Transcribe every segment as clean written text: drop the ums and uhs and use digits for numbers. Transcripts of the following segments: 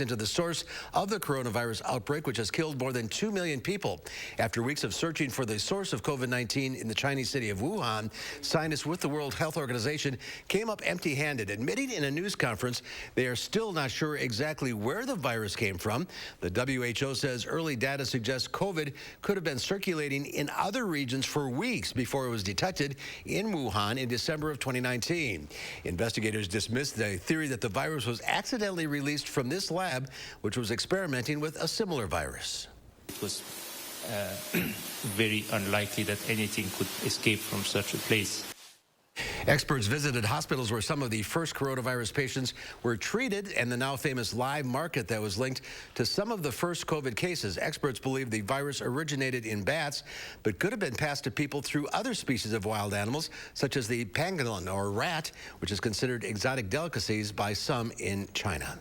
into the source of the coronavirus outbreak, which has killed more than 2 million people. After weeks of searching for the source of COVID-19 in the Chinese city of Wuhan, scientists with the World Health Organization came up empty-handed, admitting in a news conference they are still not sure exactly where the virus came from. The WHO says early data suggests COVID could have been circulating in other regions for weeks before it was detected in Wuhan in December of 2019. Investigators dismissed the theory that the virus was accidentally released from this lab, which was experimenting with a similar virus. It was very unlikely that anything could escape from such a place. Experts visited hospitals where some of the first coronavirus patients were treated, and the now famous live market that was linked to some of the first COVID cases. Experts believe the virus originated in bats, but could have been passed to people through other species of wild animals, such as the pangolin or rat, which is considered exotic delicacies by some in China.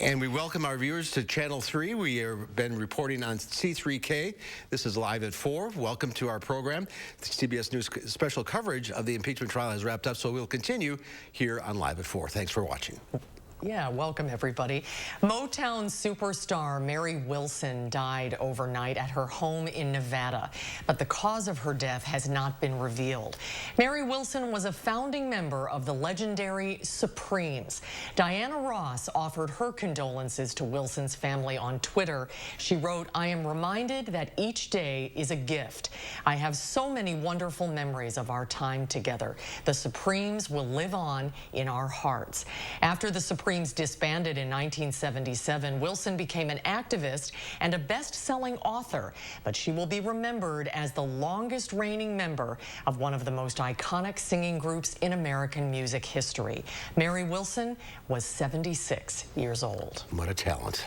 And we welcome our viewers to Channel 3. We have been reporting on C3K. This is Live at 4. Welcome to our program. The CBS News special coverage of the impeachment trial has wrapped up, so we'll continue here on Live at 4. Thanks for watching. Yeah, welcome everybody. Motown superstar Mary Wilson died overnight at her home in Nevada, but the cause of her death has not been revealed. Mary Wilson was a founding member of the legendary Supremes. Diana Ross offered her condolences to Wilson's family on Twitter. She wrote, "I am reminded that each day is a gift. I have so many wonderful memories of our time together. The Supremes will live on in our hearts." After the Supremes disbanded in 1977, Wilson became an activist and a best-selling author, but she will be remembered as the longest reigning member of one of the most iconic singing groups in American music history. Mary Wilson was 76 years old. What a talent.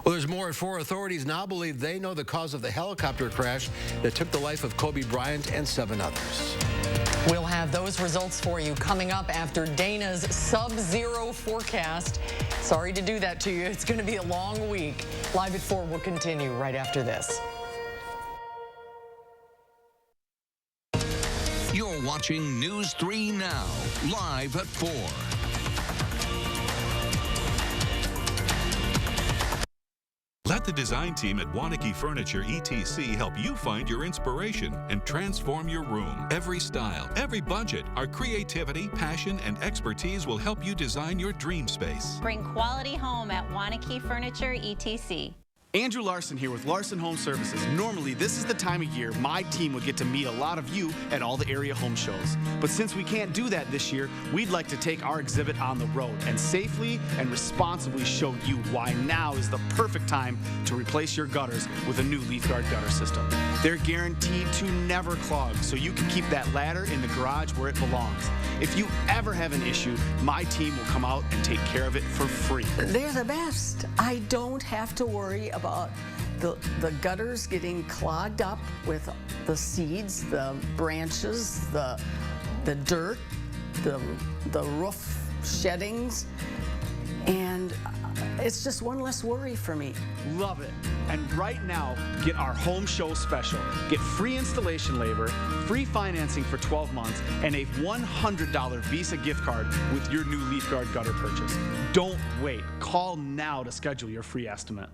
Well, there's more at 4. Authorities now believe they know the cause of the helicopter crash that took the life of Kobe Bryant and 7 others. We'll have those results for you coming up after Dana's sub-zero forecast. Sorry to do that to you. It's going to be a long week. Live at 4 will continue right after this. You're watching News 3 Now, live at 4. Let the design team at Wanakee Furniture ETC help you find your inspiration and transform your room. Every style, every budget, our creativity, passion, and expertise will help you design your dream space. Bring quality home at Wanakee Furniture ETC. Andrew Larson here with Larson Home Services. Normally, this is the time of year my team would get to meet a lot of you at all the area home shows. But since we can't do that this year, we'd like to take our exhibit on the road and safely and responsibly show you why now is the perfect time to replace your gutters with a new Leaf Guard gutter system. They're guaranteed to never clog, so you can keep that ladder in the garage where it belongs. If you ever have an issue, my team will come out and take care of it for free. They're the best. I don't have to worry about the gutters getting clogged up with the seeds, the branches, the dirt, the roof sheddings, and it's just one less worry for me. Love it. And right now, get our home show special. Get free installation labor, free financing for 12 months, and a $100 Visa gift card with your new Leaf Guard gutter purchase. Don't wait. Call now to schedule your free estimate.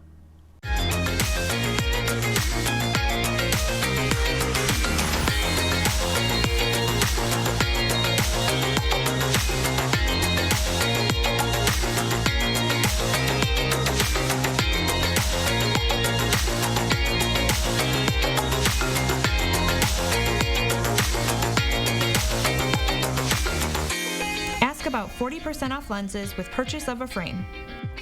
Ask about 40% off lenses with purchase of a frame.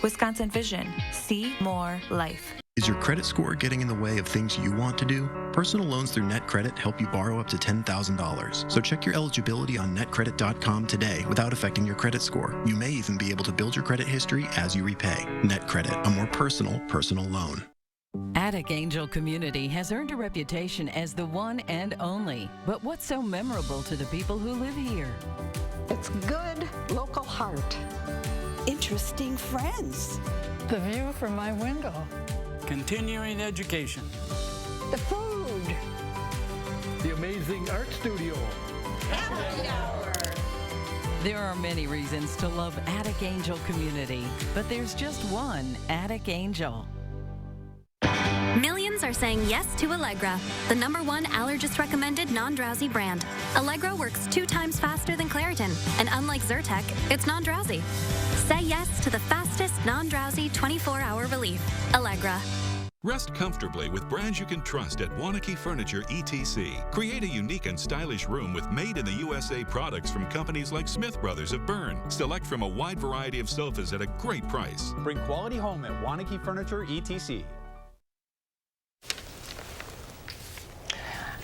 Wisconsin Vision. See more life. Is your credit score getting in the way of things you want to do? Personal loans through NetCredit help you borrow up to $10,000. So check your eligibility on netcredit.com today without affecting your credit score. You may even be able to build your credit history as you repay. NetCredit, a more personal loan. Attic Angel Community has earned a reputation as the one and only. But what's so memorable to the people who live here? It's good local heart. Interesting friends. The view from my window. Continuing education. The food. The amazing art studio. Happy hour. There are many reasons to love Attic Angel community, but there's just one Attic Angel. Millions are saying yes to Allegra, the #1 allergist-recommended non-drowsy brand. Allegra works 2 times faster than Claritin, and unlike Zyrtec, it's non-drowsy. Say yes to the fastest non-drowsy 24-hour relief. Allegra. Rest comfortably with brands you can trust at Wanakee Furniture ETC. Create a unique and stylish room with made-in-the-USA products from companies like Smith Brothers of Bern. Select from a wide variety of sofas at a great price. Bring quality home at Wanakee Furniture ETC.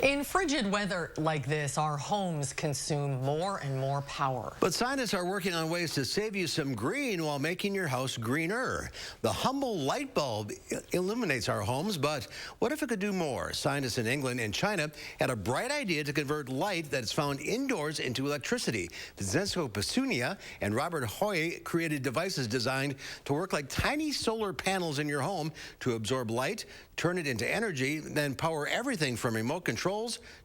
In frigid weather like this, our homes consume more and more power. But scientists are working on ways to save you some green while making your house greener. The humble light bulb illuminates our homes, but what if it could do more? Scientists in England and China had a bright idea to convert light that is found indoors into electricity. Vincenzo Pesunia and Robert Hoy created devices designed to work like tiny solar panels in your home to absorb light, turn it into energy, then power everything from remote controls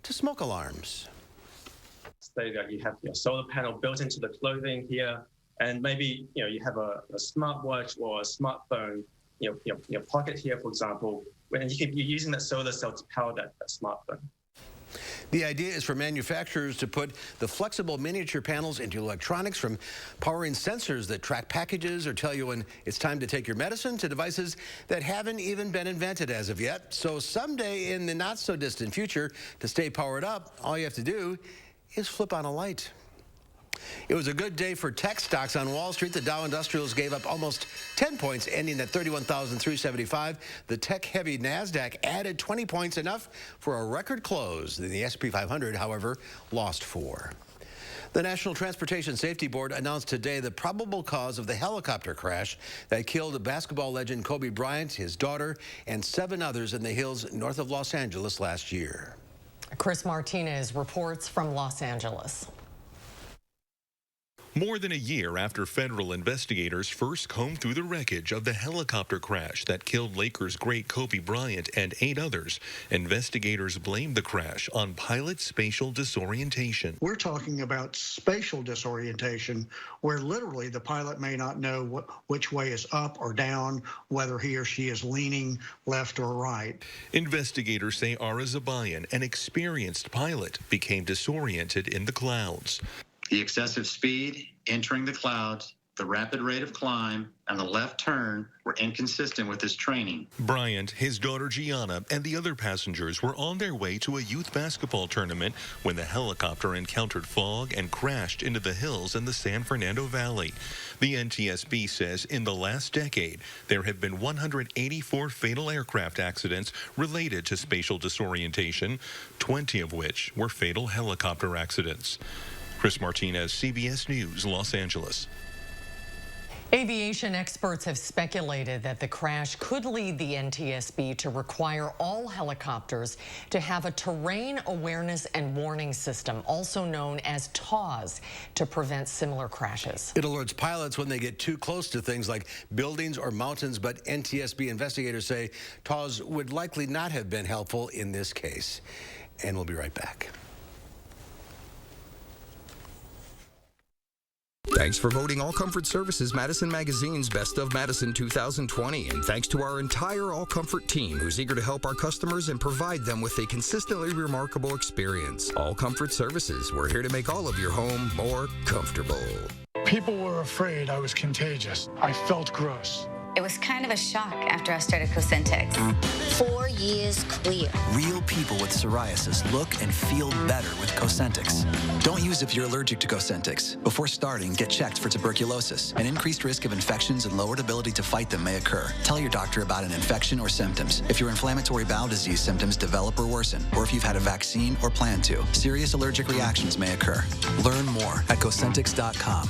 to smoke alarms. Say that you have your solar panel built into the clothing here, and maybe you have a smartwatch or a smartphone, your pocket here, for example, when you're using that solar cell to power that smartphone. The idea is for manufacturers to put the flexible miniature panels into electronics, from powering sensors that track packages or tell you when it's time to take your medicine to devices that haven't even been invented as of yet. So someday in the not so distant future, to stay powered up, all you have to do is flip on a light. It was a good day for tech stocks on Wall Street. The Dow Industrials gave up almost 10 points, ending at 31,375. The tech-heavy NASDAQ added 20 points, enough for a record close. The S&P 500, however, lost 4. The National Transportation Safety Board announced today the probable cause of the helicopter crash that killed basketball legend Kobe Bryant, his daughter, and 7 others in the hills north of Los Angeles last year. Chris Martinez reports from Los Angeles. More than a year after federal investigators first combed through the wreckage of the helicopter crash that killed Lakers great Kobe Bryant and 8 others, investigators blamed the crash on pilot spatial disorientation. We're talking about spatial disorientation, where literally the pilot may not know which way is up or down, whether he or she is leaning left or right. Investigators say Ara Zabayan, an experienced pilot, became disoriented in the clouds. The excessive speed, entering the clouds, the rapid rate of climb, and the left turn were inconsistent with his training. Bryant, his daughter Gianna, and the other passengers were on their way to a youth basketball tournament when the helicopter encountered fog and crashed into the hills in the San Fernando Valley. The NTSB says in the last decade, there have been 184 fatal aircraft accidents related to spatial disorientation, 20 of which were fatal helicopter accidents. Chris Martinez, CBS News, Los Angeles. Aviation experts have speculated that the crash could lead the NTSB to require all helicopters to have a terrain awareness and warning system, also known as TAWS, to prevent similar crashes. It alerts pilots when they get too close to things like buildings or mountains, but NTSB investigators say TAWS would likely not have been helpful in this case. And we'll be right back. Thanks for voting All Comfort Services Madison Magazine's Best of Madison 2020, and thanks to our entire All Comfort team who's eager to help our customers and provide them with a consistently remarkable experience. All Comfort Services, we're here to make all of your home more comfortable. People were afraid I was contagious. I felt gross. It was kind of a shock after I started Cosentyx. 4 years clear. Real people with psoriasis look and feel better with Cosentyx. Don't use if you're allergic to Cosentyx. Before starting, get checked for tuberculosis. An increased risk of infections and lowered ability to fight them may occur. Tell your doctor about an infection or symptoms. If your inflammatory bowel disease symptoms develop or worsen, or if you've had a vaccine or plan to, serious allergic reactions may occur. Learn more at Cosentyx.com.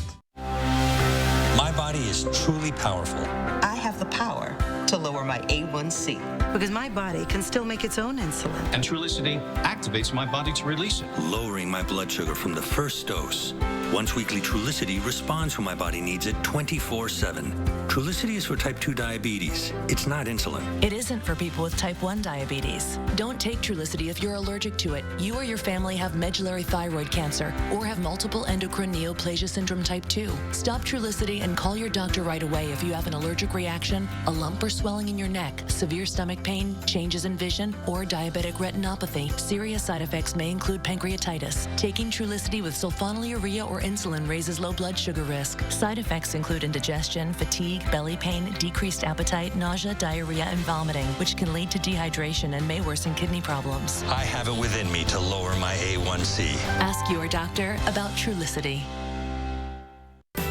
My body is truly powerful. I have the power to to lower my A1C because my body can still make its own insulin. And Trulicity activates my body to release it, lowering my blood sugar from the first dose. Once weekly Trulicity responds when my body needs it 24/7. Trulicity is for type 2 diabetes. It's not insulin. It isn't for people with type 1 diabetes. Don't take Trulicity if you're allergic to it. You or your family have medullary thyroid cancer or have multiple endocrine neoplasia syndrome type 2. Stop Trulicity and call your doctor right away if you have an allergic reaction, a lump or swelling in your neck, severe stomach pain, changes in vision, or diabetic retinopathy. Serious side effects may include pancreatitis. Taking Trulicity with sulfonylurea or insulin raises low blood sugar risk. Side effects include indigestion, fatigue, belly pain, decreased appetite, nausea, diarrhea, and vomiting, which can lead to dehydration and may worsen kidney problems. I have it within me to lower my A1C. Ask your doctor about Trulicity.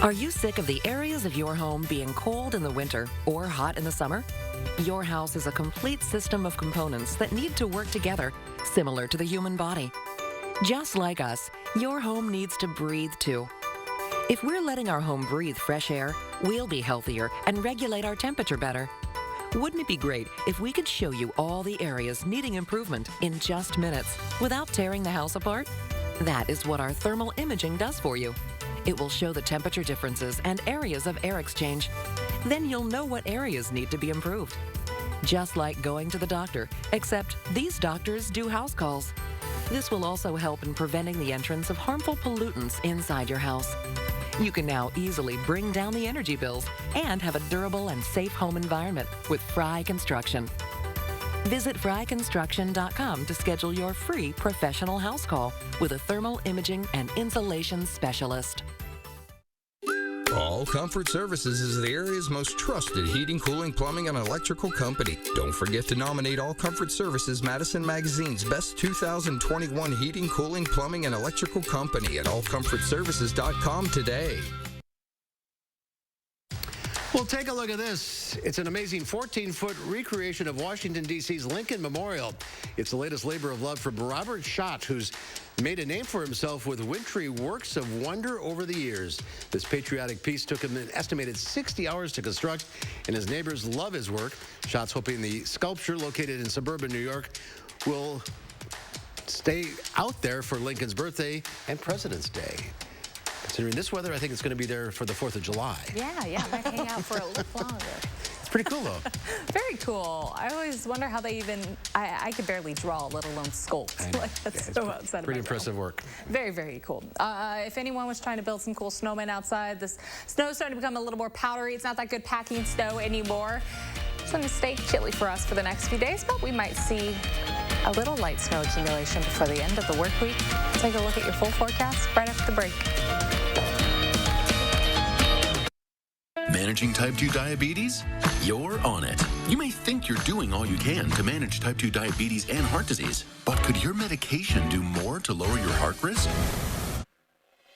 Are you sick of the areas of your home being cold in the winter or hot in the summer? Your house is a complete system of components that need to work together, similar to the human body. Just like us, your home needs to breathe too. If we're letting our home breathe fresh air, we'll be healthier and regulate our temperature better. Wouldn't it be great if we could show you all the areas needing improvement in just minutes without tearing the house apart? That is what our thermal imaging does for you. It will show the temperature differences and areas of air exchange. Then you'll know what areas need to be improved. Just like going to the doctor, except these doctors do house calls. This will also help in preventing the entrance of harmful pollutants inside your house. You can now easily bring down the energy bills and have a durable and safe home environment with Fry Construction. Visit fryconstruction.com to schedule your free professional house call with a thermal imaging and insulation specialist. All Comfort Services is the area's most trusted heating, cooling, plumbing, and electrical company. Don't forget to nominate All Comfort Services Madison Magazine's Best 2021 Heating, Cooling, Plumbing, and Electrical Company at allcomfortservices.com today. Well, take a look at this. It's an amazing 14-foot recreation of Washington, D.C.'s Lincoln Memorial. It's the latest labor of love from Robert Schott, who's made a name for himself with wintry works of wonder over the years. This patriotic piece took him an estimated 60 hours to construct, and his neighbors love his work. Schott's hoping the sculpture, located in suburban New York, will stay out there for Lincoln's birthday and President's Day. Considering this weather, I think it's going to be there for the 4th of July. Yeah, I might hang out for a little longer. It's pretty cool, though. Very cool. I always wonder how they even, I could barely draw, let alone sculpt. Like, that's so outside of pretty impressive work. Very, very cool. If anyone was trying to build some cool snowmen outside, the snow's starting to become a little more powdery. It's not that good packing snow anymore. It's going to stay chilly for us for the next few days, but we might see a little light snow accumulation before the end of the work week. Take a look at your full forecast right after the break. Managing type 2 diabetes? You're on it. You may think you're doing all you can to manage type 2 diabetes and heart disease, but could your medication do more to lower your heart risk?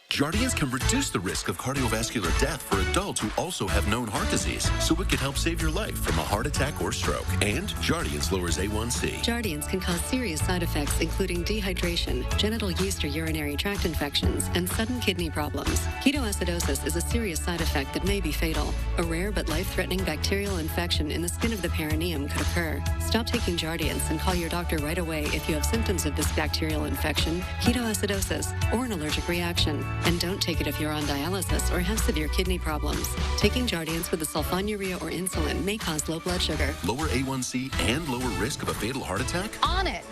Jardiance can reduce the risk of cardiovascular death for adults who also have known heart disease, so it could help save your life from a heart attack or stroke. And Jardiance lowers A1C. Jardiance can cause serious side effects, including dehydration, genital yeast or urinary tract infections, and sudden kidney problems. Ketoacidosis is a serious side effect that may be fatal. A rare but life-threatening bacterial infection in the skin of the perineum could occur. Stop taking Jardiance and call your doctor right away if you have symptoms of this bacterial infection, ketoacidosis, or an allergic reaction. And don't take it if you're on dialysis or have severe kidney problems. Taking Jardiance with the sulfonylurea or insulin may cause low blood sugar. Lower A1C and lower risk of a fatal heart attack? On it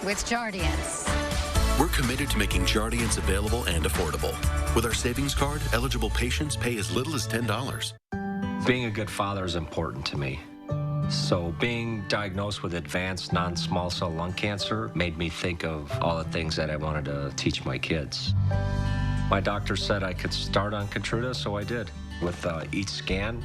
with Jardiance. We're committed to making Jardiance available and affordable. With our savings card, eligible patients pay as little as $10. Being a good father is important to me. So being diagnosed with advanced non-small cell lung cancer made me think of all the things that I wanted to teach my kids. My doctor said I could start on Keytruda, so I did. With each scan,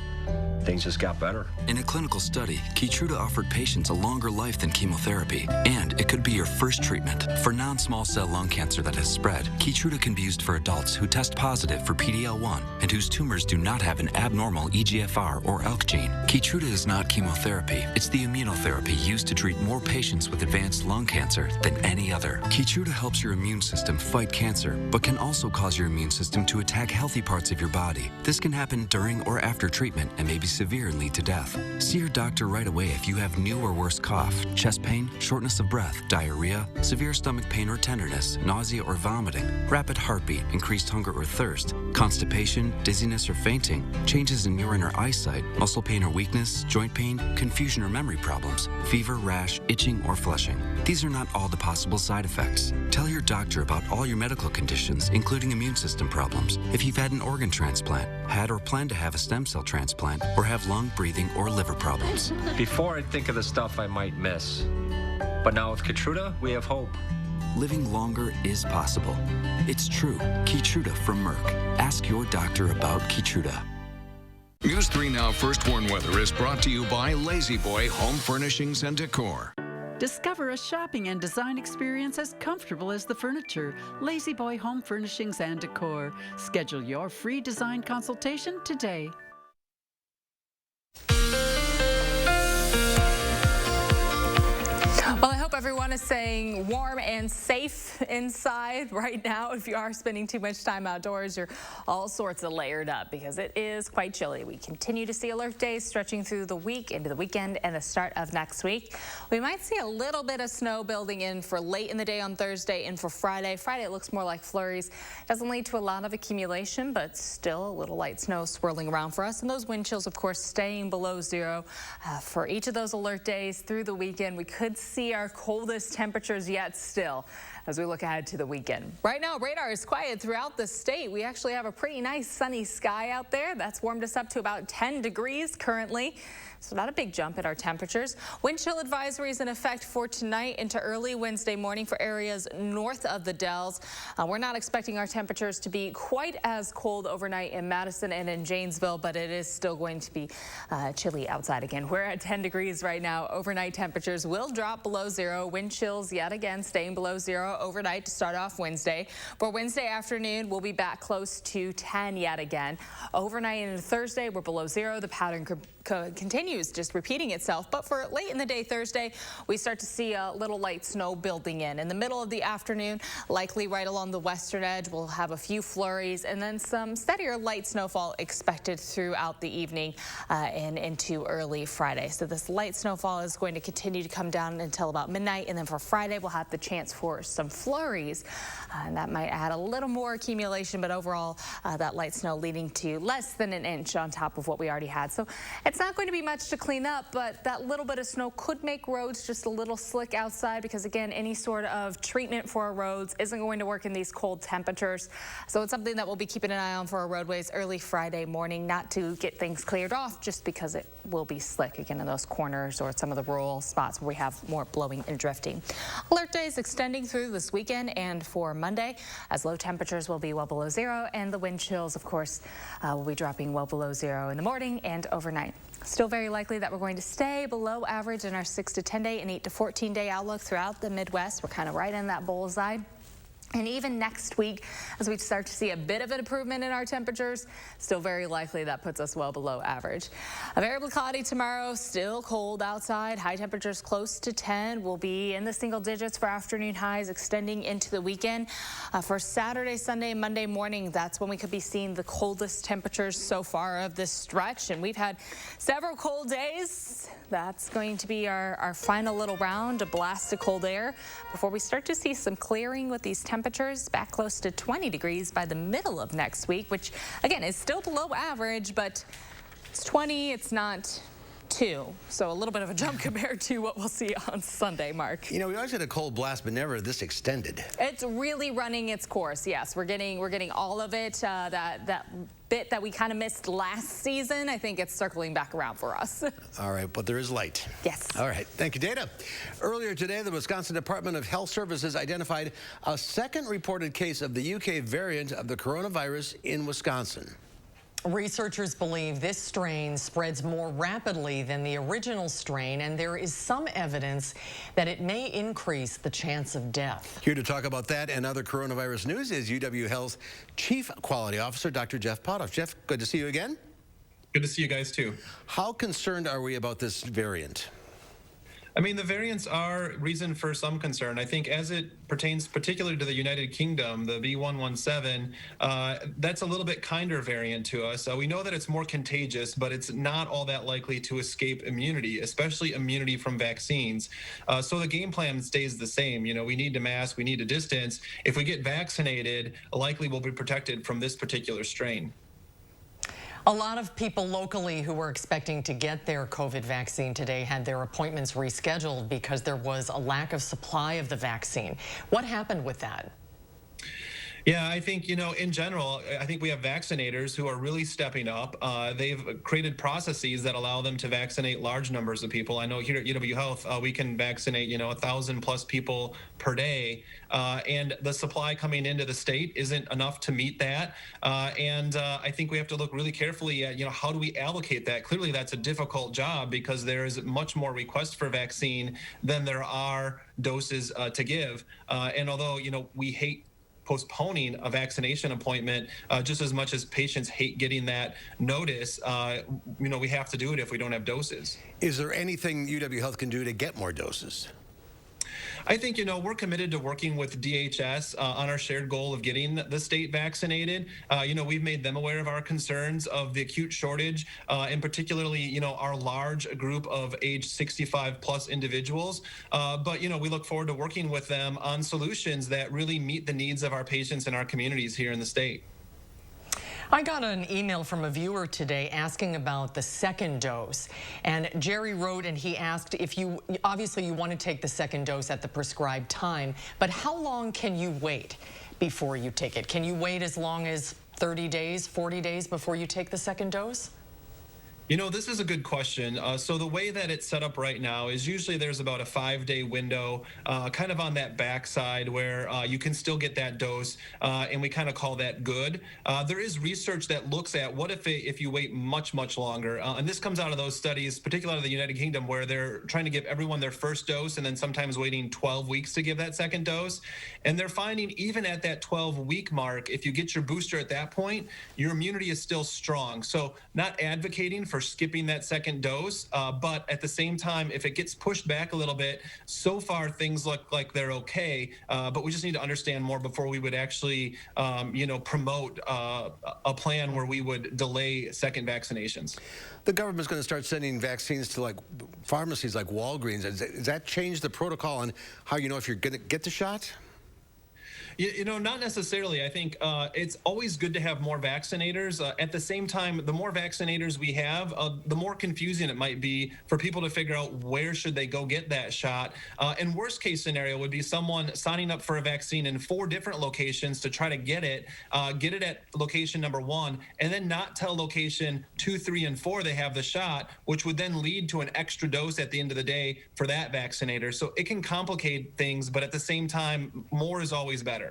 things just got better. In a clinical study, Keytruda offered patients a longer life than chemotherapy, and it could be your first treatment. For non-small cell lung cancer that has spread, Keytruda can be used for adults who test positive for PD-L1 and whose tumors do not have an abnormal EGFR or ALK gene. Keytruda is not chemotherapy. It's the immunotherapy used to treat more patients with advanced lung cancer than any other. Keytruda helps your immune system fight cancer, but can also cause your immune system to attack healthy parts of your body. This can happen during or after treatment and may be severe and lead to death. See your doctor right away if you have new or worse cough, chest pain, shortness of breath, diarrhea, severe stomach pain or tenderness, nausea or vomiting, rapid heartbeat, increased hunger or thirst, constipation, dizziness or fainting, changes in urine or eyesight, muscle pain or weakness, joint pain, confusion or memory problems, fever, rash, itching, or flushing. These are not all the possible side effects. Tell your doctor about all your medical conditions, including immune system problems, if you've had an organ transplant, had or plan to have a stem cell transplant, or have lung, breathing, or liver problems. Before I'd think of the stuff I might miss. But now with Keytruda, we have hope. Living longer is possible. It's true. Keytruda from Merck. Ask your doctor about Keytruda. News 3 Now First Warn Weather is brought to you by Lazy Boy Home Furnishings and Decor. Discover a shopping and design experience as comfortable as the furniture. Lazy Boy Home Furnishings and Decor. Schedule your free design consultation today. Well, I hope everyone is staying warm and safe inside right now. If you are spending too much time outdoors, you're all sorts of layered up because it is quite chilly. We continue to see alert days stretching through the week into the weekend and the start of next week. We might see a little bit of snow building in for late in the day on Thursday and for Friday. Friday, it looks more like flurries. Doesn't lead to a lot of accumulation, but still a little light snow swirling around for us. And those wind chills, of course, staying below zero for each of those alert days through the weekend. We could see our coldest temperatures yet still as we look ahead to the weekend. Right now, radar is quiet throughout the state. We actually have a pretty nice sunny sky out there. That's warmed us up to about 10 degrees currently. So not a big jump in our temperatures. Wind chill advisories in effect for tonight into early Wednesday morning for areas north of the Dells. We're not expecting our temperatures to be quite as cold overnight in Madison and in Janesville, but it is still going to be chilly outside again. We're at 10 degrees right now. Overnight temperatures will drop below zero. Wind chills yet again staying below zero overnight to start off Wednesday. For Wednesday afternoon, we'll be back close to 10 yet again. Overnight into Thursday, we're below zero. The pattern continues just repeating itself, but for late in the day Thursday, we start to see a little light snow building in the middle of the afternoon, likely right along the western edge. We'll have a few flurries and then some steadier light snowfall expected throughout the evening and into early Friday. So this light snowfall is going to continue to come down until about midnight, and then for Friday we'll have the chance for some flurries, and that might add a little more accumulation, but overall that light snow leading to less than an inch on top of what we already had. So it's not going to be much to clean up, but that little bit of snow could make roads just a little slick outside because, again, any sort of treatment for our roads isn't going to work in these cold temperatures. So it's something that we'll be keeping an eye on for our roadways early Friday morning, not to get things cleared off just because it will be slick, again, in those corners or some of the rural spots where we have more blowing and drifting. Alert days extending through this weekend and for Monday, as low temperatures will be well below zero, and the wind chills, of course, will be dropping well below zero in the morning and overnight. Still very likely that we're going to stay below average in our 6 to 10 day and 8 to 14 day outlook throughout the Midwest. We're kind of right in that bullseye. And even next week, as we start to see a bit of an improvement in our temperatures, still very likely that puts us well below average. A variably cloudy tomorrow, still cold outside. High temperatures close to 10. We'll be in the single digits for afternoon highs extending into the weekend. For Saturday, Sunday, Monday morning, that's when we could be seeing the coldest temperatures so far of this stretch. And we've had several cold days. That's going to be our final little round, a blast of cold air, before we start to see some clearing with these temperatures back close to 20 degrees by the middle of next week, which, again, is still below average, but it's 20, it's not 2. So a little bit of a jump compared to what we'll see on Sunday, Mark. You know, we always had a cold blast, but never this extended. It's really running its course. Yes, we're getting all of it. That bit that we kind of missed last season, I think it's circling back around for us. All right, but there is light. Yes. All right, thank you, Dana. Earlier today, the Wisconsin Department of Health Services identified a second reported case of the UK variant of the coronavirus in Wisconsin. Researchers believe this strain spreads more rapidly than the original strain, and there is some evidence that it may increase the chance of death. Here to talk about that and other coronavirus news is UW Health Chief Quality Officer, Dr. Jeff Potoff. Jeff, good to see you again. Good to see you guys, too. How concerned are we about this variant? I mean, the variants are reason for some concern. I think as it pertains particularly to the United Kingdom, the B117, that's a little bit kinder variant to us. We know that it's more contagious, but it's not all that likely to escape immunity, especially immunity from vaccines. So the game plan stays the same. You know, we need to mask, we need to distance. If we get vaccinated, likely we'll be protected from this particular strain. A lot of people locally who were expecting to get their COVID vaccine today had their appointments rescheduled because there was a lack of supply of the vaccine. What happened with that? Yeah, I think, you know, in general, I think we have vaccinators who are really stepping up. They've created processes that allow them to vaccinate large numbers of people. I know here at UW Health, we can vaccinate, 1,000+ people per day. And the supply coming into the state isn't enough to meet that. And I think we have to look really carefully at, how do we allocate that? Clearly, that's a difficult job because there is much more request for vaccine than there are doses to give. And although, we hate postponing a vaccination appointment just as much as patients hate getting that notice, we have to do it if we don't have doses. Is there anything UW Health can do to get more doses? I think, we're committed to working with DHS on our shared goal of getting the state vaccinated. We've made them aware of our concerns of the acute shortage, and particularly, our large group of age 65+ individuals. But, we look forward to working with them on solutions that really meet the needs of our patients and our communities here in the state. I got an email from a viewer today asking about the second dose. And Jerry wrote and he asked if obviously you want to take the second dose at the prescribed time, but how long can you wait before you take it? Can you wait as long as 30 days, 40 days before you take the second dose? This is a good question. So the way that it's set up right now is usually there's about a 5-day window kind of on that backside where you can still get that dose, and we kind of call that good. There is research that looks at what if you wait much, much longer. And this comes out of those studies, particularly out of the United Kingdom, where they're trying to give everyone their first dose and then sometimes waiting 12 weeks to give that second dose. And they're finding even at that 12-week mark, if you get your booster at that point, your immunity is still strong. So not advocating for skipping that second dose, but at the same time, if it gets pushed back a little bit, so far things look like they're okay, but we just need to understand more before we would actually, promote a plan where we would delay second vaccinations. The government's going to start sending vaccines to pharmacies like Walgreens. Does that change the protocol on how you know if you're going to get the shot? Not necessarily. I think it's always good to have more vaccinators. At the same time, the more vaccinators we have, the more confusing it might be for people to figure out where should they go get that shot. And worst case scenario would be someone signing up for a vaccine in 4 different locations to try to get it at location number 1, and then not tell location 2, 3, and 4 they have the shot, which would then lead to an extra dose at the end of the day for that vaccinator. So it can complicate things, but at the same time, more is always better.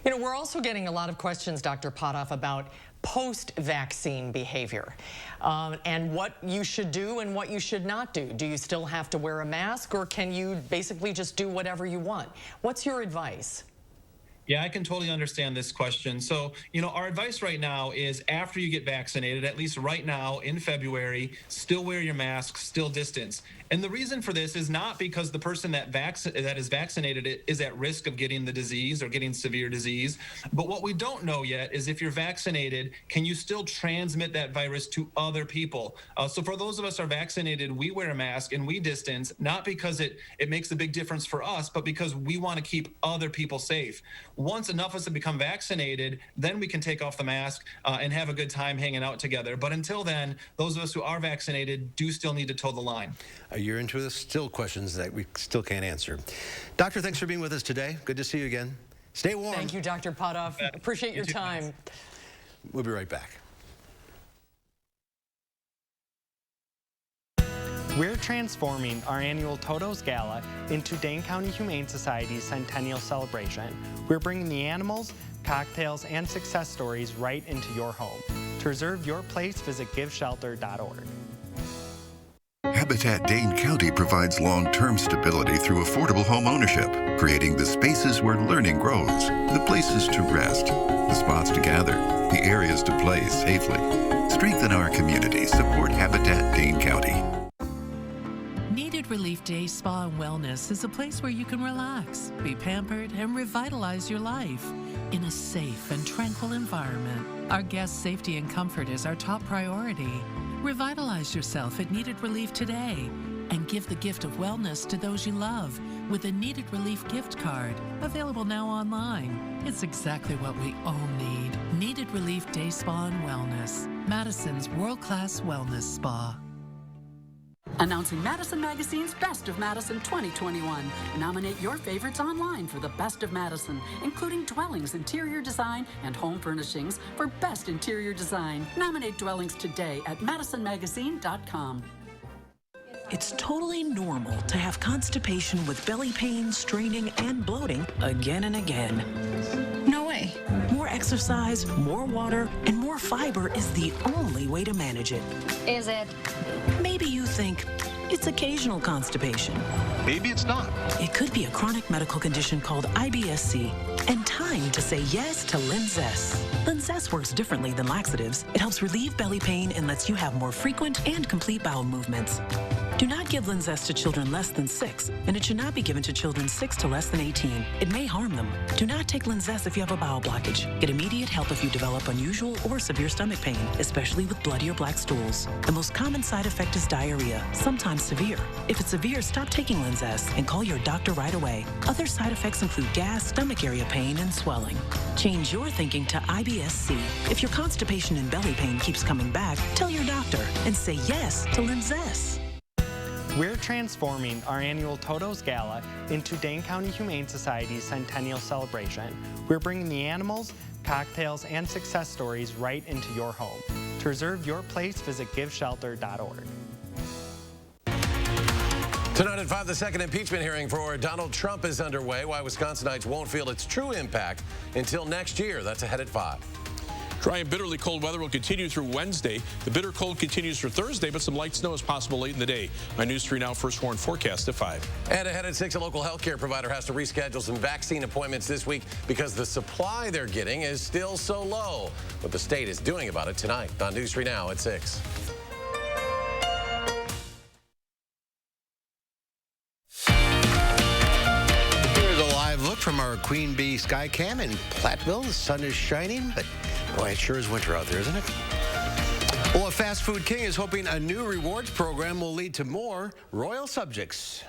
We're also getting a lot of questions, Dr. Potoff, about post-vaccine behavior and what you should do and what you should not do. Do you still have to wear a mask, or can you basically just do whatever you want? What's your advice? Yeah, I can totally understand this question. So, our advice right now is after you get vaccinated, at least right now in February, still wear your mask, still distance. And the reason for this is not because the person that is vaccinated is at risk of getting the disease or getting severe disease. But what we don't know yet is if you're vaccinated, can you still transmit that virus to other people? So for those of us who are vaccinated, we wear a mask and we distance, not because it makes a big difference for us, but because we want to keep other people safe. Once enough of us have become vaccinated, then we can take off the mask and have a good time hanging out together. But until then, those of us who are vaccinated do still need to toe the line. A year into this, still questions that we still can't answer. Doctor, thanks for being with us today. Good to see you again. Stay warm. Thank you, Dr. Potoff. Appreciate your time. We'll be right back. We're transforming our annual Toto's Gala into Dane County Humane Society's Centennial Celebration. We're bringing the animals, cocktails, and success stories right into your home. To reserve your place, visit giveshelter.org. Habitat Dane County provides long-term stability through affordable home ownership, creating the spaces where learning grows, the places to rest, the spots to gather, the areas to play safely. Strengthen our community. Support Habitat Dane County. Needed Relief Day Spa and Wellness is a place where you can relax, be pampered, and revitalize your life in a safe and tranquil environment. Our guests' safety and comfort is our top priority. Revitalize yourself at Needed Relief today and give the gift of wellness to those you love with a Needed Relief gift card, available now online. It's exactly what we all need. Needed Relief Day Spa and Wellness, Madison's world-class wellness spa. Announcing Madison Magazine's Best of Madison 2021. Nominate your favorites online for the Best of Madison, including dwellings, interior design, and home furnishings for Best Interior Design. Nominate dwellings today at madisonmagazine.com. It's totally normal to have constipation with belly pain, straining, and bloating again and again. No way. More exercise, more water, and more fiber is the only way to manage it. Is it? Maybe you think it's occasional constipation. Maybe it's not. It could be a chronic medical condition called IBS-C. And time to say yes to Linzess. Linzess works differently than laxatives. It helps relieve belly pain and lets you have more frequent and complete bowel movements. Do not give Linzess to children less than 6, and it should not be given to children 6 to less than 18. It may harm them. Do not take Linzess if you have a bowel blockage. Get immediate help if you develop unusual or severe stomach pain, especially with bloody or black stools. The most common side effect is diarrhea, sometimes severe. If it's severe, stop taking Linzess and call your doctor right away. Other side effects include gas, stomach area pain, and swelling. Change your thinking to IBS-C. If your constipation and belly pain keeps coming back, tell your doctor and say yes to Linzess. We're transforming our annual Toto's Gala into Dane County Humane Society's Centennial Celebration. We're bringing the animals, cocktails, and success stories right into your home. To reserve your place, visit giveshelter.org. Tonight at 5, the second impeachment hearing for Donald Trump is underway. Why Wisconsinites won't feel its true impact until next year. That's ahead at 5. Dry and bitterly cold weather will continue through Wednesday. The bitter cold continues for Thursday, but some light snow is possible late in the day. My News 3 Now First Warn forecast at 5. And ahead at 6, a local healthcare provider has to reschedule some vaccine appointments this week because the supply they're getting is still so low. What the state is doing about it tonight on News 3 Now at 6. Look from our Queen Bee Sky Cam in Platteville. The sun is shining, but boy, it sure is winter out there, isn't it? Well, a fast food king is hoping a new rewards program will lead to more royal subjects.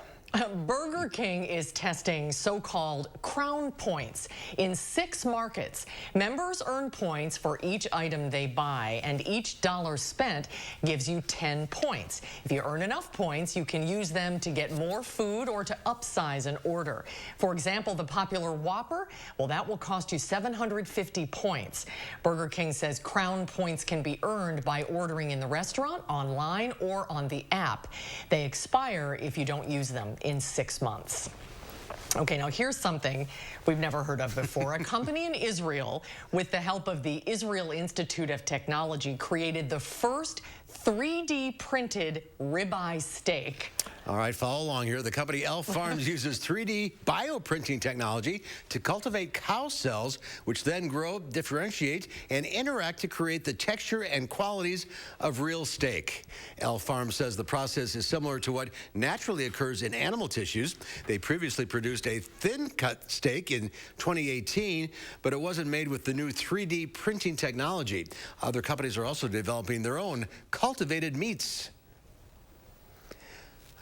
Burger King is testing so-called crown points in 6 markets. Members earn points for each item they buy, and each dollar spent gives you 10 points. If you earn enough points, you can use them to get more food or to upsize an order. For example, the popular Whopper, well, that will cost you 750 points. Burger King says crown points can be earned by ordering in the restaurant, online, or on the app. They expire if you don't use them in 6 months. Okay, now here's something we've never heard of before. A company in Israel, with the help of the Israel Institute of Technology, created the first 3D printed ribeye steak. All right, follow along here. The company Elf Farms uses 3D bioprinting technology to cultivate cow cells, which then grow, differentiate, and interact to create the texture and qualities of real steak. Elf Farms says the process is similar to what naturally occurs in animal tissues. They previously produced a thin-cut steak in 2018, but it wasn't made with the new 3D printing technology. Other companies are also developing their own cultivated meats.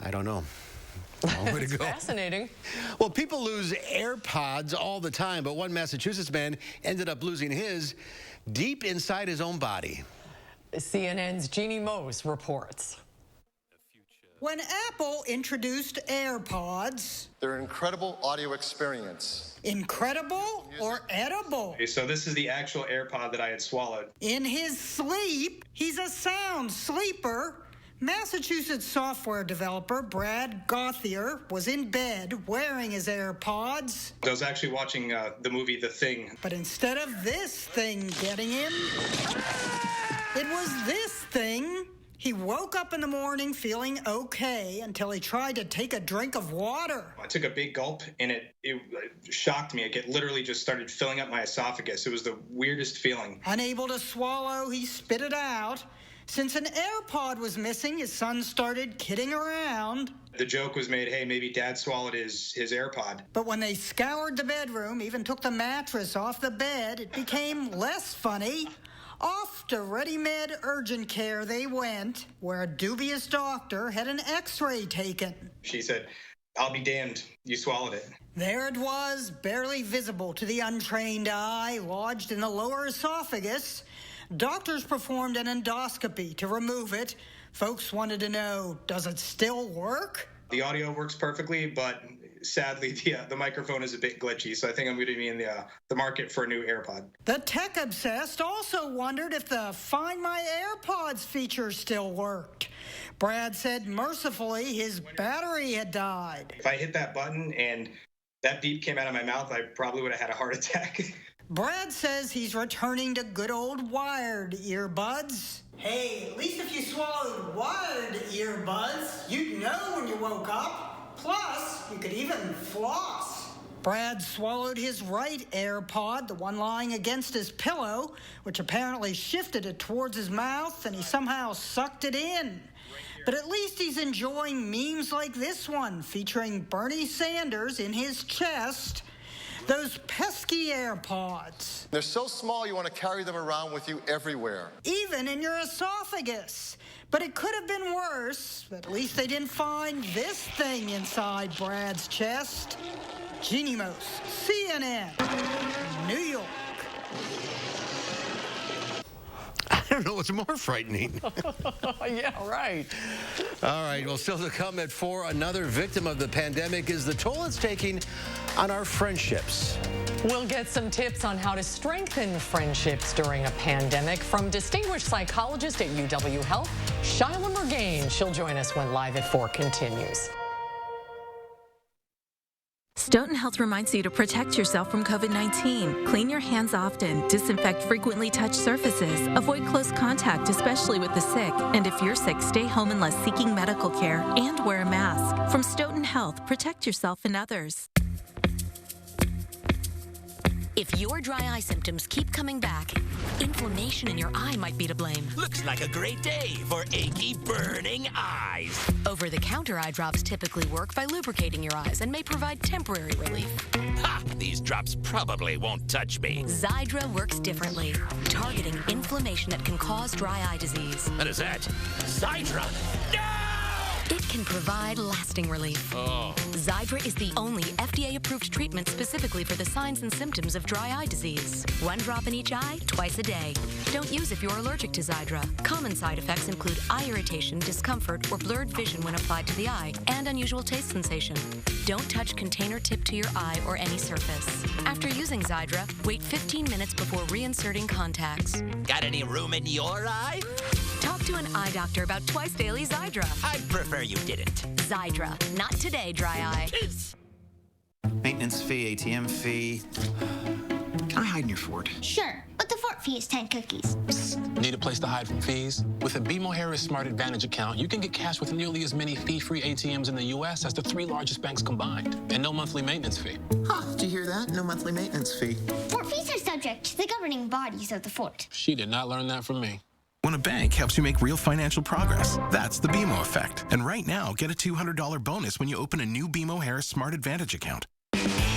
I don't know. Long way to go. Fascinating. Well, people lose AirPods all the time, but one Massachusetts man ended up losing his deep inside his own body. CNN's Jeannie Mose reports. When Apple introduced AirPods, they're an incredible audio experience. Incredible or edible? Okay, so this is the actual AirPod that I had swallowed. In his sleep, he's a sound sleeper. Massachusetts software developer Brad Gauthier was in bed wearing his AirPods. I was actually watching the movie The Thing. But instead of this thing getting him, it was this thing. He woke up in the morning feeling okay until he tried to take a drink of water. I took a big gulp and it shocked me. It literally just started filling up my esophagus. It was the weirdest feeling. Unable to swallow, he spit it out. Since an AirPod was missing, his son started kidding around. The joke was made, hey, maybe Dad swallowed his AirPod. But when they scoured the bedroom, even took the mattress off the bed, it became less funny. Off to Ready-Med Urgent Care they went, where a dubious doctor had an x-ray taken. She said, I'll be damned, you swallowed it. There it was, barely visible to the untrained eye, lodged in the lower esophagus. Doctors performed an endoscopy to remove it. Folks wanted to know, does it still work? The audio works perfectly, but sadly, the microphone is a bit glitchy, so I think I'm going to be in the market for a new AirPod. The tech-obsessed also wondered if the Find My AirPods feature still worked. Brad said mercifully his battery had died. If I hit that button and that beep came out of my mouth, I probably would have had a heart attack. Brad says he's returning to good old wired earbuds. Hey, at least if you swallowed wired earbuds, you'd know when you woke up. Plus, you could even floss. Brad swallowed his right AirPod, the one lying against his pillow, which apparently shifted it towards his mouth, and he somehow sucked it in. But at least he's enjoying memes like this one, featuring Bernie Sanders in his chest. Those pesky AirPods. They're so small you want to carry them around with you everywhere. Even in your esophagus. But it could have been worse. At least they didn't find this thing inside Brad's chest. Jeannie Mose, CNN, New York. I don't know what's more frightening. Yeah, right. All right, well, still to come at 4, another victim of the pandemic is the toll it's taking on our friendships. We'll get some tips on how to strengthen friendships during a pandemic from distinguished psychologist at UW Health, Shyla Murgain. She'll join us when Live at 4 continues. Stoughton Health reminds you to protect yourself from COVID-19. Clean your hands often, disinfect frequently touched surfaces, avoid close contact, especially with the sick. And if you're sick, stay home unless seeking medical care and wear a mask. From Stoughton Health, protect yourself and others. If your dry eye symptoms keep coming back, inflammation in your eye might be to blame. Looks like a great day for achy, burning eyes. Over-the-counter eye drops typically work by lubricating your eyes and may provide temporary relief. Ha! These drops probably won't touch me. Xiidra works differently, targeting inflammation that can cause dry eye disease. What is that? Xiidra? No! It can provide lasting relief. Oh. Xiidra is the only FDA-approved treatment specifically for the signs and symptoms of dry eye disease. 1 drop in each eye, twice a day. Don't use if you're allergic to Xiidra. Common side effects include eye irritation, discomfort, or blurred vision when applied to the eye, and unusual taste sensation. Don't touch container tip to your eye or any surface. After using Xiidra, wait 15 minutes before reinserting contacts. Got any room in your eye? Talk to an eye doctor about twice daily Xiidra. I'd prefer you didn't. Xiidra. Not today, dry eye. Maintenance fee, ATM fee. Can I hide in your fort? Sure, but the fort fee is 10 cookies. Psst. Need a place to hide from fees? With a BMO Harris Smart Advantage account, you can get cash with nearly as many fee-free ATMs in the U.S. as the 3 largest banks combined, and no monthly maintenance fee. Huh, did you hear that? No monthly maintenance fee. Fort fees are subject to the governing bodies of the fort. She did not learn that from me. When a bank helps you make real financial progress, that's the BMO effect. And right now, get a $200 bonus when you open a new BMO Harris Smart Advantage account.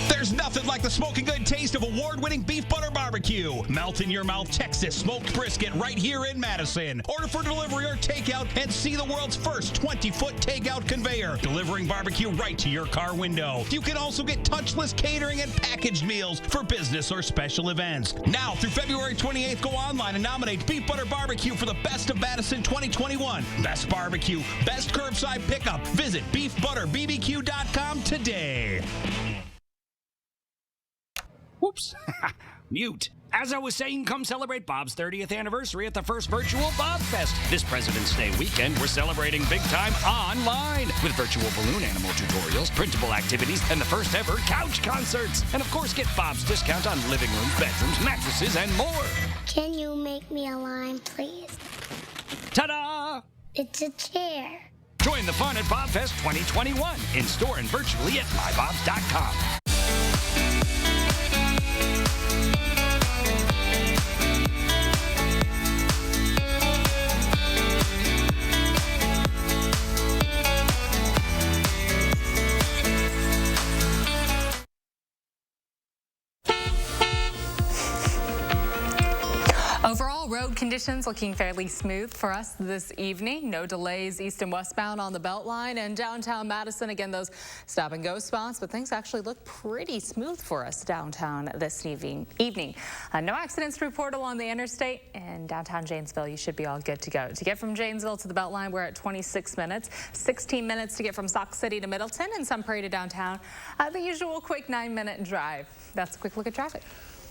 There's nothing like the smoking good taste of award-winning beef butter barbecue. Melt in your mouth Texas smoked brisket right here in Madison. Order for delivery or takeout and see the world's first 20-foot takeout conveyor, delivering barbecue right to your car window. You can also get touchless catering and packaged meals for business or special events. Now through February 28th, go online and nominate Beef Butter Barbecue for the Best of Madison 2021. Best barbecue, best curbside pickup. Visit beefbutterbbq.com today. Whoops. Mute. As I was saying, come celebrate Bob's 30th anniversary at the first virtual Bob Fest. This President's Day weekend, we're celebrating big time online with virtual balloon animal tutorials, printable activities, and the first ever couch concerts. And of course, get Bob's discount on living rooms, bedrooms, mattresses, and more. Can you make me a line, please? Ta-da! It's a chair. Join the fun at Bob Fest 2021, in store and virtually at mybobs.com. Conditions looking fairly smooth for us this evening. No delays east and westbound on the Beltline and downtown Madison. Again, those stop and go spots, but things actually look pretty smooth for us downtown this evening. No accidents to report along the interstate, and downtown Janesville, you should be all good to go. To get from Janesville to the Beltline, we're at 26 minutes, 16 minutes to get from Sauk City to Middleton, and Sun Prairie to downtown. The usual quick 9-minute drive. That's a quick look at traffic.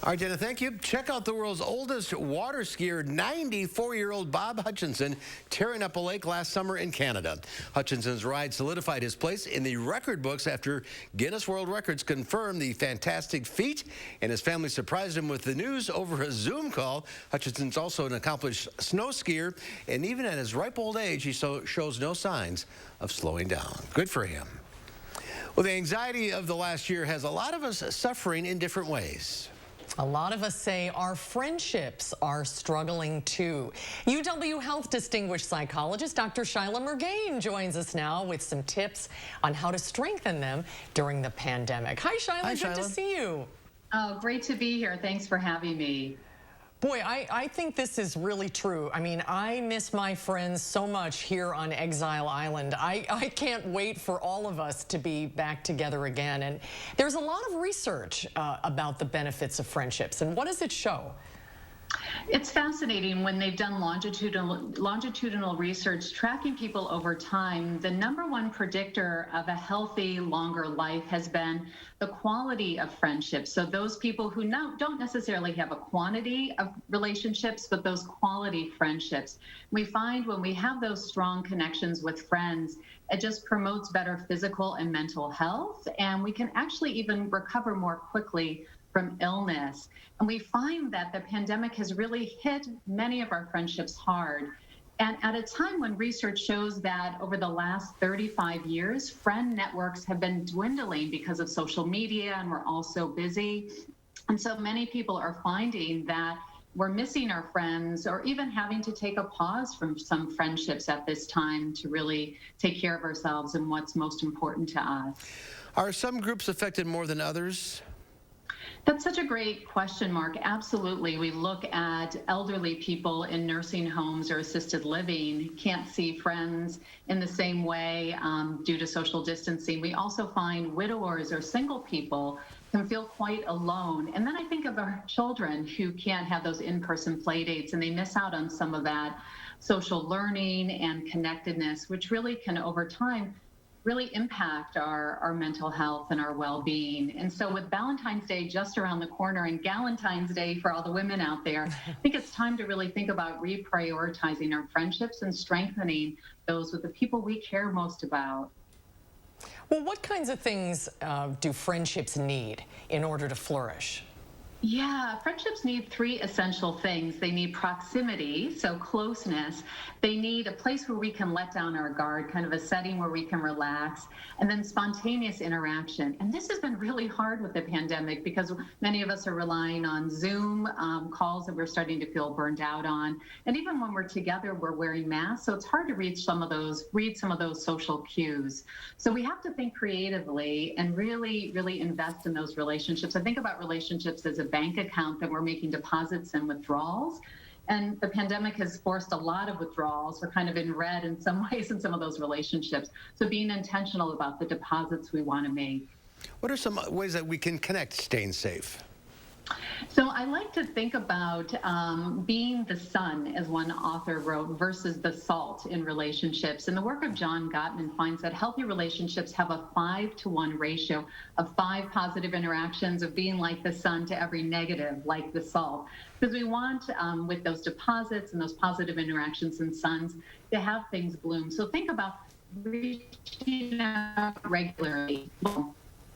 All right, Jenna, thank you. Check out the world's oldest water skier, 94-year-old Bob Hutchinson, tearing up a lake last summer in Canada. Hutchinson's ride solidified his place in the record books after Guinness World Records confirmed the fantastic feat, and his family surprised him with the news over a Zoom call. Hutchinson's also an accomplished snow skier, and even at his ripe old age, he shows no signs of slowing down. Good for him. Well, the anxiety of the last year has a lot of us suffering in different ways. A lot of us say our friendships are struggling too. UW Health distinguished psychologist Dr. Shyla Murgain joins us now with some tips on how to strengthen them during the pandemic. Hi, Shyla. Hi, Good Shyla. to see you. Oh, great to be here. Thanks for having me. Boy, I think this is really true. I mean, I miss my friends so much here on Exile Island. I can't wait for all of us to be back together again. And there's a lot of research about the benefits of friendships. And what does it show? It's fascinating when they've done longitudinal research tracking people over time. The #1 predictor of a healthy, longer life has been the quality of friendships. So those people who don't necessarily have a quantity of relationships, but those quality friendships. We find when we have those strong connections with friends, it just promotes better physical and mental health, and we can actually even recover more quickly from illness. And we find that the pandemic has really hit many of our friendships hard. And at a time when research shows that over the last 35 years, friend networks have been dwindling because of social media, and we're all so busy. And so many people are finding that we're missing our friends, or even having to take a pause from some friendships at this time to really take care of ourselves and what's most important to us. Are some groups affected more than others? That's such a great question, Mark. Absolutely. We look at elderly people in nursing homes or assisted living, can't see friends in the same way due to social distancing. We also find widowers or single people can feel quite alone. And then I think of our children who can't have those in-person play dates, and they miss out on some of that social learning and connectedness, which really can, over time, really impact our mental health and our well-being. And so with Valentine's Day just around the corner and Galentine's Day for all the women out there, I think it's time to really think about reprioritizing our friendships and strengthening those with the people we care most about. Well, what kinds of things do friendships need in order to flourish? Yeah, friendships need 3 essential things. They need proximity, so closeness. They need a place where we can let down our guard, kind of a setting where we can relax, and then spontaneous interaction. And this has been really hard with the pandemic because many of us are relying on Zoom calls that we're starting to feel burned out on. And even when we're together, we're wearing masks, so it's hard to read some of those social cues. So we have to think creatively and really, really invest in those relationships. I think about relationships as a bank account that we're making deposits and withdrawals. And the pandemic has forced a lot of withdrawals. We're kind of in red in some ways in some of those relationships. So being intentional about the deposits we want to make. What are some ways that we can connect staying safe? So I like to think about being the sun, as one author wrote, versus the salt in relationships. And the work of John Gottman finds that healthy relationships have a 5-to-1 ratio of 5 positive interactions of being like the sun to every negative, like the salt. Because we want, with those deposits and those positive interactions and suns, to have things bloom. So think about reaching out regularly.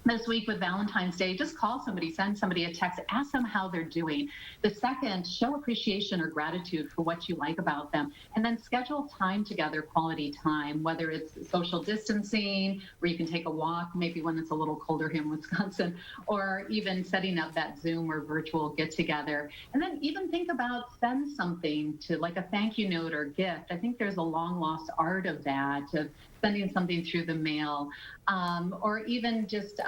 This week with Valentine's Day, just call somebody, send somebody a text, ask them how they're doing. The second, show appreciation or gratitude for what you like about them. And then schedule time together, quality time, whether it's social distancing, where you can take a walk, maybe when it's a little colder here in Wisconsin, or even setting up that Zoom or virtual get together. And then even think about send something to, like a thank you note or gift. I think there's a long lost art of that, of sending something through the mail, or even just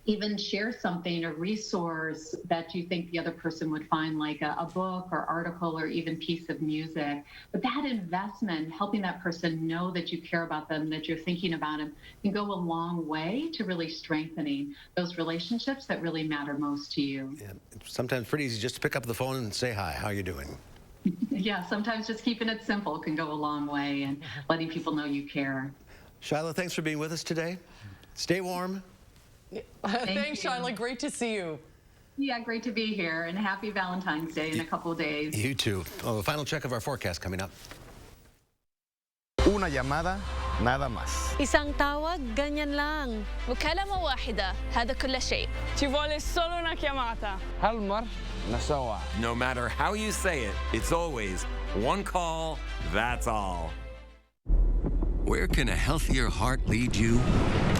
even share something, a resource that you think the other person would find, like a book or article or even piece of music. But that investment, helping that person know that you care about them, that you're thinking about them, can go a long way to really strengthening those relationships that really matter most to you. Yeah, it's sometimes pretty easy just to pick up the phone and say hi. How are you doing? Yeah, sometimes just keeping it simple can go a long way, and letting people know you care. Shyla, thanks for being with us today. Stay warm. Thanks, Shyla. Great to see you. Yeah, great to be here, and happy Valentine's Day in a couple of days. You too. Oh, a final check of our forecast coming up. Una llamada, nada más. Isang tawag, ganyan lang. مكالمة واحدة، هذا كل شيء. Ci vuole solo una chiamata. Halmar nasawa. No matter how you say it, it's always one call, that's all. Where can a healthier heart lead you?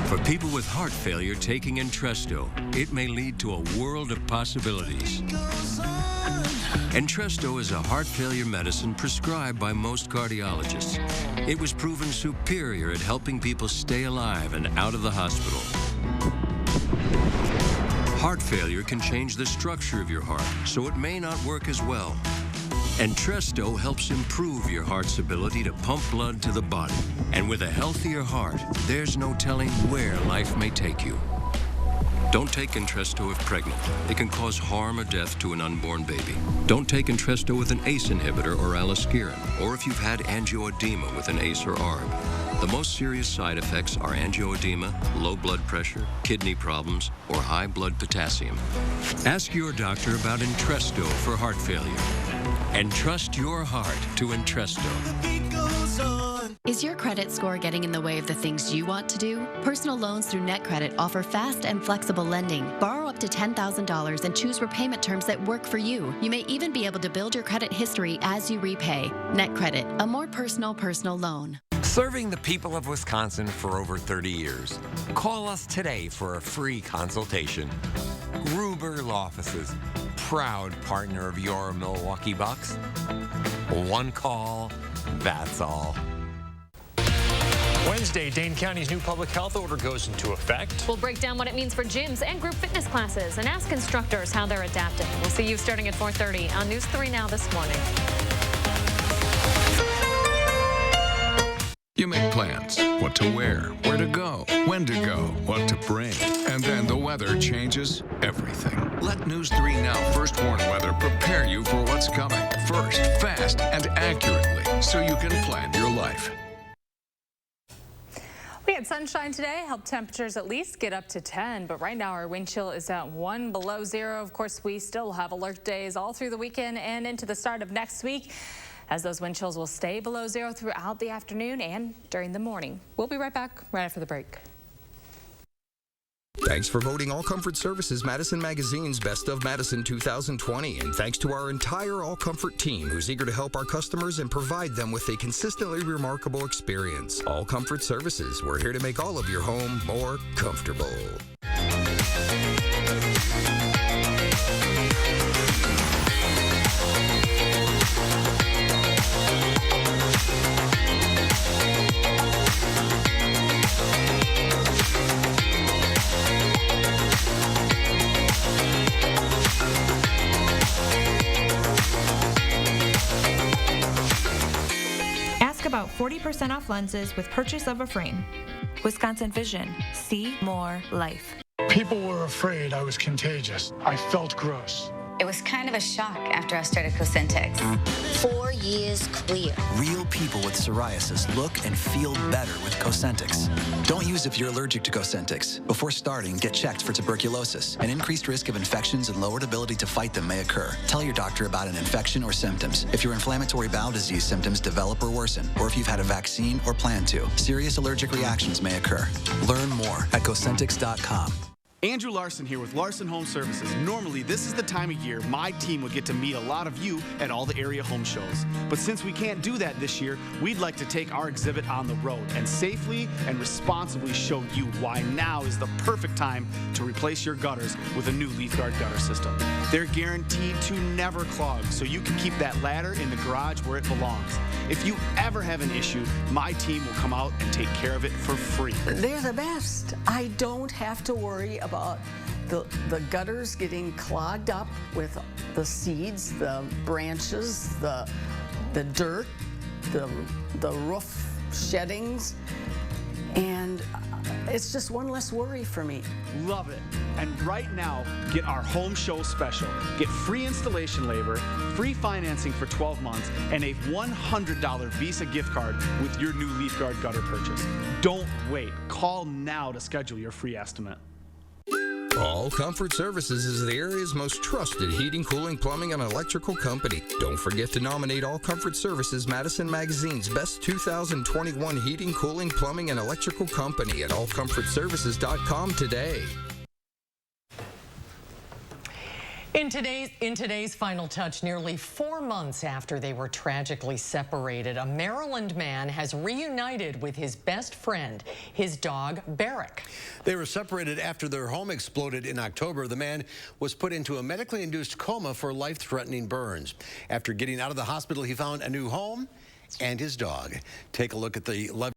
For people with heart failure taking Entresto, it may lead to a world of possibilities. Entresto is a heart failure medicine prescribed by most cardiologists. It was proven superior at helping people stay alive and out of the hospital. Heart failure can change the structure of your heart, so it may not work as well. Entresto helps improve your heart's ability to pump blood to the body. And with a healthier heart, there's no telling where life may take you. Don't take Entresto if pregnant. It can cause harm or death to an unborn baby. Don't take Entresto with an ACE inhibitor or aliskiren, or if you've had angioedema with an ACE or ARB. The most serious side effects are angioedema, low blood pressure, kidney problems, or high blood potassium. Ask your doctor about Entresto for heart failure. And trust your heart to Entresto. Is your credit score getting in the way of the things you want to do? Personal loans through NetCredit offer fast and flexible lending. Borrow up to $10,000 and choose repayment terms that work for you. You may even be able to build your credit history as you repay. NetCredit, a more personal loan. Serving the people of Wisconsin for over 30 years. Call us today for a free consultation. Gruber Law Offices, proud partner of your Milwaukee Bucks. One call, that's all. Wednesday, Dane County's new public health order goes into effect. We'll break down what it means for gyms and group fitness classes and ask instructors how they're adapting. We'll see you starting at 4:30 on News 3 Now this morning. You make plans, what to wear, where to go, when to go, what to bring. And then the weather changes everything. Let News 3 Now First Warn Weather prepare you for what's coming. First, fast, and accurately, so you can plan your life. We had sunshine today, helped temperatures at least get up to 10, but right now our wind chill is at 1 below 0. Of course, we still have alert days all through the weekend and into the start of next week, as those wind chills will stay below 0 throughout the afternoon and during the morning. We'll be right back right after the break. Thanks for voting All Comfort Services Madison Magazine's Best of Madison 2020. And thanks to our entire All Comfort team who's eager to help our customers and provide them with a consistently remarkable experience. All Comfort Services, we're here to make all of your home more comfortable. About 40% off lenses with purchase of a frame. Wisconsin Vision. See more life. People were afraid I was contagious. I felt gross. It was kind of a shock after I started Cosentyx. 4 years clear. Real people with psoriasis look and feel better with Cosentyx. Don't use if you're allergic to Cosentyx. Before starting, get checked for tuberculosis. An increased risk of infections and lowered ability to fight them may occur. Tell your doctor about an infection or symptoms. If your inflammatory bowel disease symptoms develop or worsen, or if you've had a vaccine or plan to, serious allergic reactions may occur. Learn more at Cosentyx.com. Andrew Larson here with Larson Home Services. Normally, this is the time of year my team would get to meet a lot of you at all the area home shows. But since we can't do that this year, we'd like to take our exhibit on the road and safely and responsibly show you why now is the perfect time to replace your gutters with a new Leaf Guard gutter system. They're guaranteed to never clog, so you can keep that ladder in the garage where it belongs. If you ever have an issue, my team will come out and take care of it for free. They're the best. I don't have to worry about about the gutters getting clogged up with the seeds, the branches, the dirt, the roof sheddings, and it's just one less worry for me. Love it. And right now, get our home show special. Get free installation labor, free financing for 12 months, and a $100 Visa gift card with your new Leaf Guard gutter purchase. Don't wait. Call now to schedule your free estimate. All Comfort Services is the area's most trusted heating, cooling, plumbing, and electrical company. Don't forget to nominate All Comfort Services Madison Magazine's Best 2021 Heating, Cooling, Plumbing, and Electrical Company at allcomfortservices.com today. In today's Final Touch, nearly 4 months after they were tragically separated, a Maryland man has reunited with his best friend, his dog, Barrick. They were separated after their home exploded in October. The man was put into a medically induced coma for life-threatening burns. After getting out of the hospital, he found a new home and his dog. Take a look at the